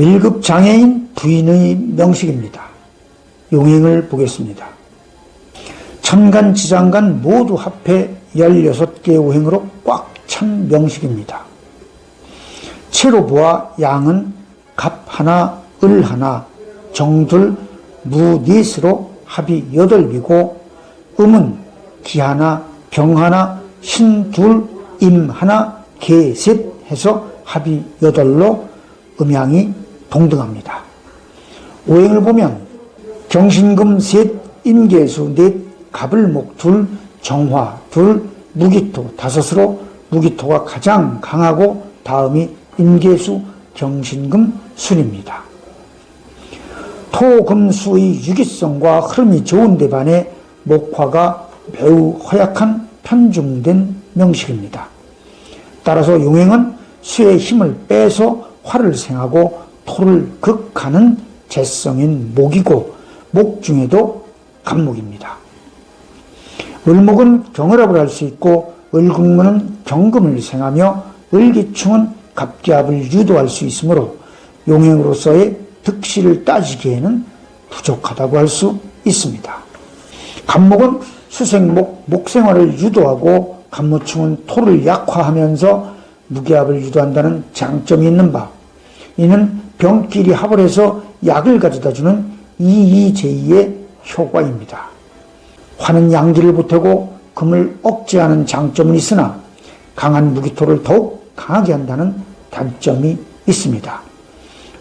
1급 장애인 부인의 명식입니다. 용행을 보겠습니다. 천간, 지장간 모두 합해 16개의 오행으로 꽉 찬 명식입니다. 채로 보아 양은 갑 하나, 을 하나, 정둘, 무 넷으로 합이 8개고 음은 기 하나, 병 하나, 신 둘, 임 하나, 개 셋 해서 합이 8로 음양이 동등합니다. 오행을 보면 경신금 셋, 임계수 넷, 갑을목 둘, 정화 둘, 무기토 5으로 무기토가 가장 강하고 다음이 임계수, 경신금 순입니다. 토금수의 유기성과 흐름이 좋은 데 반해 목화가 매우 허약한 편중된 명식입니다. 따라서 용행은 수의 힘을 빼서 화를 생하고 토를 극하는 재성인 목이고 목 중에도 간목입니다. 을목은 경을합을 할 수 있고 을금문은 경금을 생하며 을기충은 갑기합을 유도할 수 있으므로 용행으로서의 득실을 따지기에는 부족하다고 할 수 있습니다. 간목은 수생목, 목생활을 유도하고 간모충은 토를 약화하면서 무기합을 유도한다는 장점이 있는 바, 이는 병끼리 합을 해서 약을 가져다주는 이의제의의 효과입니다. 화는 양기를 보태고 금을 억제하는 장점은 있으나 강한 무기토를 더욱 강하게 한다는 단점이 있습니다.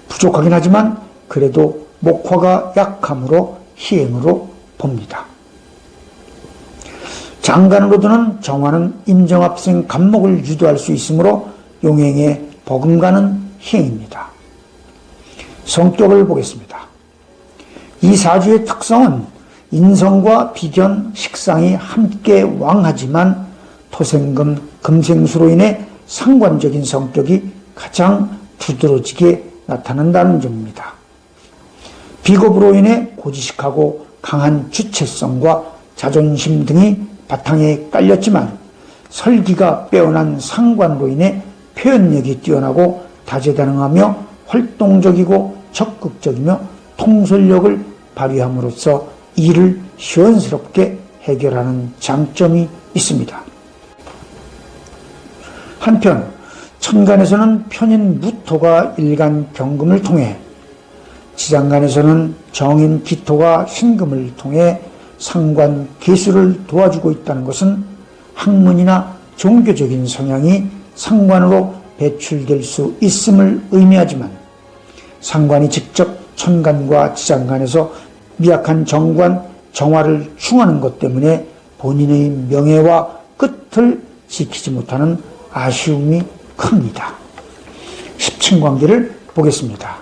부족하긴 하지만 그래도 목화가 약함으로 희행으로 봅니다. 장간으로드는 정화는 임정합생 간목을 유도할 수 있으므로 용행에 버금가는 희행입니다. 성격을 보겠습니다. 이 사주의 특성은 인성과 비견, 식상이 함께 왕하지만 토생금, 금생수로 인해 상관적인 성격이 가장 두드러지게 나타난다는 점입니다. 비겁으로 인해 고지식하고 강한 주체성과 자존심 등이 바탕에 깔렸지만 설기가 빼어난 상관으로 인해 표현력이 뛰어나고 다재다능하며 활동적이고 적극적이며 통솔력을 발휘함으로써 일을 시원스럽게 해결하는 장점이 있습니다. 한편 천간에서는 편인 무토가 일간 경금을 통해 지장간에서는 정인 기토가 신금을 통해 상관 계수를 도와주고 있다는 것은 학문이나 종교적인 성향이 상관으로 배출될 수 있음을 의미하지만 상관이 직접 천간과 지장간에서 미약한 정관, 정화를 충하는 것 때문에 본인의 명예와 끝을 지키지 못하는 아쉬움이 큽니다. 십친관계를 보겠습니다.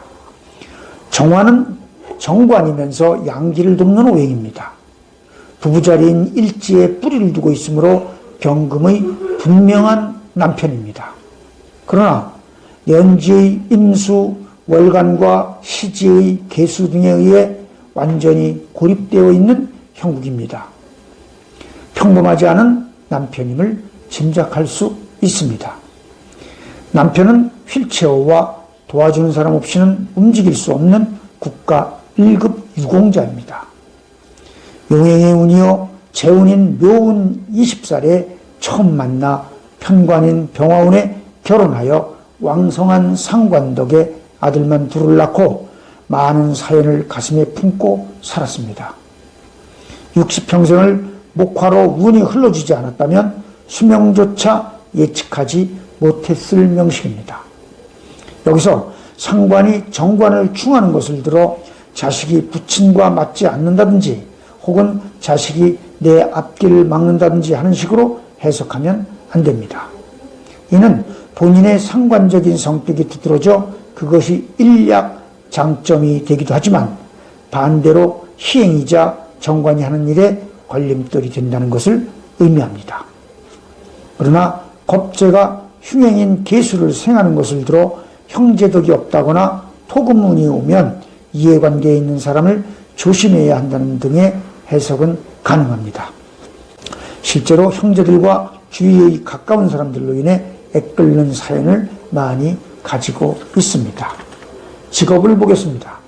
정화는 정관이면서 양기를 돕는 오행입니다. 부부자리인 일지에 뿌리를 두고 있으므로 경금의 분명한 남편입니다. 그러나 연지의 임수, 월간과 시지의 계수 등에 의해 완전히 고립되어 있는 형국입니다. 평범하지 않은 남편임을 짐작할 수 있습니다. 남편은 휠체어와 도와주는 사람 없이는 움직일 수 없는 국가 1급 유공자입니다. 용행의 운이요 재운인 묘운 20살에 처음 만나 편관인 병화운에 결혼하여 왕성한 상관 덕에 아들만 둘을 낳고 많은 사연을 가슴에 품고 살았습니다. 60평생을 목화로 운이 흘러주지 않았다면 수명조차 예측하지 못했을 명식입니다. 여기서 상관이 정관을 충하는 것을 들어 자식이 부친과 맞지 않는다든지 혹은 자식이 내 앞길을 막는다든지 하는 식으로 해석하면 안 됩니다. 이는 본인의 상관적인 성격이 두드러져 그것이 일약 장점이 되기도 하지만 반대로 희행이자 정관이 하는 일에 걸림돌이 된다는 것을 의미합니다. 그러나 겁재가 흉행인 계수를 생하는 것을 들어 형제덕이 없다거나 토금운이 오면 이해관계에 있는 사람을 조심해야 한다는 등의 해석은 가능합니다. 실제로 형제들과 주위의 가까운 사람들로 인해 애끓는 사연을 많이 가지고 있습니다. 직업을 보겠습니다.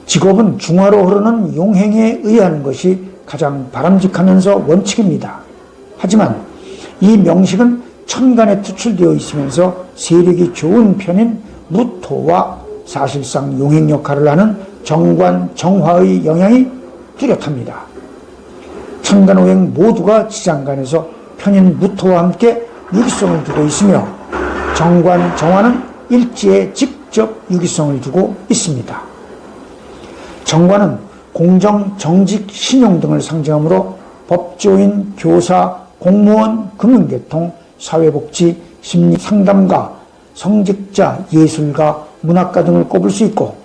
직업은 중화로 흐르는 용행에 의하는 것이 가장 바람직하면서 원칙입니다. 하지만 이 명식은 천간에 투출되어 있으면서 세력이 좋은 편인 무토와 사실상 용행 역할을 하는 정관, 정화의 영향이 뚜렷합니다. 천간오행 모두가 지장간에서 편인 무토와 함께 유기성을 두고 있으며 정관, 정화는 일지에 직접 유기성을 두고 있습니다. 정관은 공정, 정직, 신용 등을 상징하므로 법조인, 교사, 공무원, 금융계통, 사회복지, 심리상담가, 성직자, 예술가, 문학가 등을 꼽을 수 있고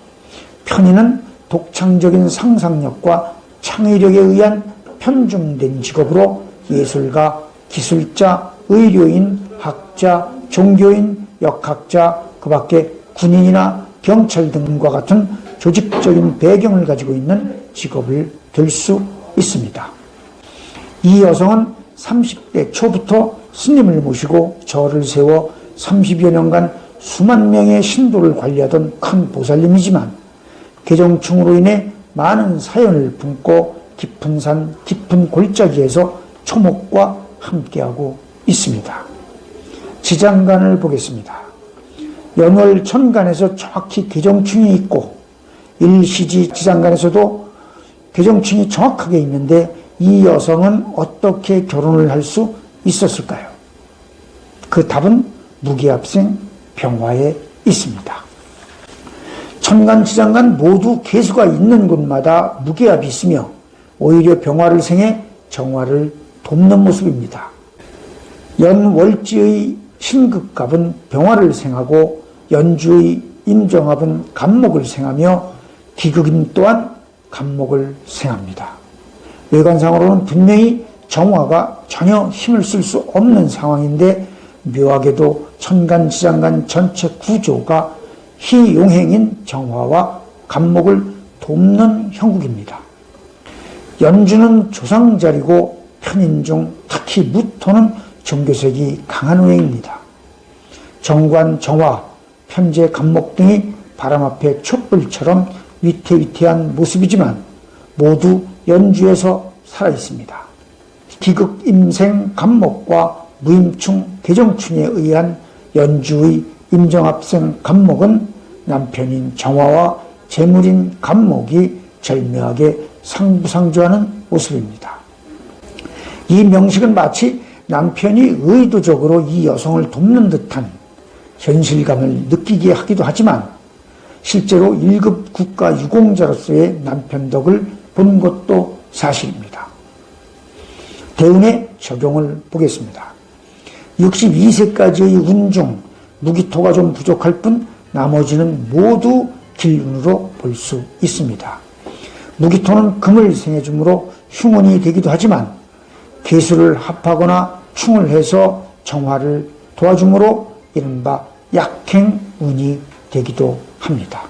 편인은 독창적인 상상력과 창의력에 의한 편중된 직업으로 예술가, 기술자, 의료인, 학자, 종교인, 역학자, 그 밖에 군인이나 경찰 등과 같은 조직적인 배경을 가지고 있는 직업을 들 수 있습니다. 이 여성은 30대 초부터 스님을 모시고 절을 세워 30여 년간 수만 명의 신도를 관리하던 큰 보살님이지만 개정충으로 인해 많은 사연을 품고 깊은 산, 깊은 골짜기에서 초목과 함께하고 있습니다. 지장간을 보겠습니다. 연월천간에서 정확히 개정충이 있고 일시지 지장간에서도 개정충이 정확하게 있는데 이 여성은 어떻게 결혼을 할 수 있었을까요? 그 답은 무기합생 병화에 있습니다. 천간, 지장간 모두 개수가 있는 곳마다 무기합이 있으며 오히려 병화를 생해 정화를 돕는 모습입니다. 연월지의 신극갑은 병화를 생하고 연주의 임정합은 간목을 생하며 기극임 또한 간목을 생합니다. 외관상으로는 분명히 정화가 전혀 힘을 쓸 수 없는 상황인데 묘하게도 천간, 지장간 전체 구조가 희용행인 정화와 간목을 돕는 형국입니다. 연주는 조상자리고 편인 중 특히 무토는 정교색이 강한 오행입니다. 정관, 정화, 편재, 간목 등이 바람 앞에 촛불처럼 위태위태한 모습이지만 모두 연주에서 살아있습니다. 기극, 임생, 간목과 무임충, 개정충에 의한 연주의 임정합생 간목은 남편인 정화와 재물인 간목이 절묘하게 상부상조하는 모습입니다. 이 명식은 마치 남편이 의도적으로 이 여성을 돕는 듯한 현실감을 느끼게 하기도 하지만 실제로 1급 국가 유공자로서의 남편 덕을 본 것도 사실입니다. 대운의 적용을 보겠습니다. 62세까지의 운 중 무기토가 좀 부족할 뿐 나머지는 모두 길운으로 볼 수 있습니다. 무기토는 금을 생해주므로 흉운이 되기도 하지만 개수를 합하거나 충을 해서 정화를 도와주므로 이른바 약행운이 되기도 합니다.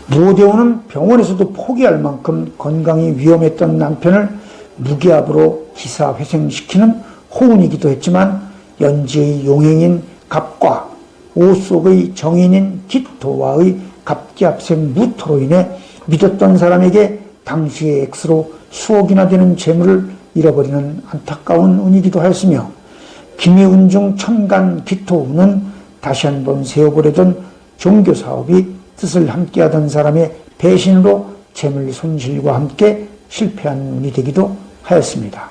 무대운은 병원에서도 포기할 만큼 건강이 위험했던 남편을 무기압으로 기사회생시키는 호운이기도 했지만 연지의 용행인 갑과 오 속의 정인인 기토와의 갑기합생 무토로 인해 믿었던 사람에게 당시의 X로 수억이나 되는 재물을 잃어버리는 안타까운 운이기도 하였으며 기미운 중 천간 기토운은 다시 한번 세워보려던 종교사업이 뜻을 함께하던 사람의 배신으로 재물 손실과 함께 실패한 운이 되기도 하였습니다.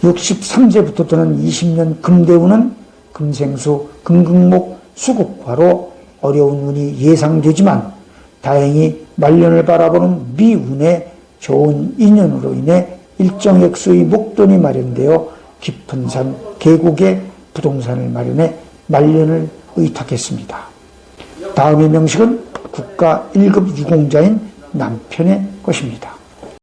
63세부터 또는 20년 금대운은 금생수, 금극목, 수국화로 어려운 운이 예상되지만 다행히 말년을 바라보는 미운의 좋은 인연으로 인해 일정 액수의 목돈이 마련되어 깊은 산, 계곡에 부동산을 마련해 말년을 의탁했습니다. 다음의 명식은 국가 1급 유공자인 남편의 것입니다.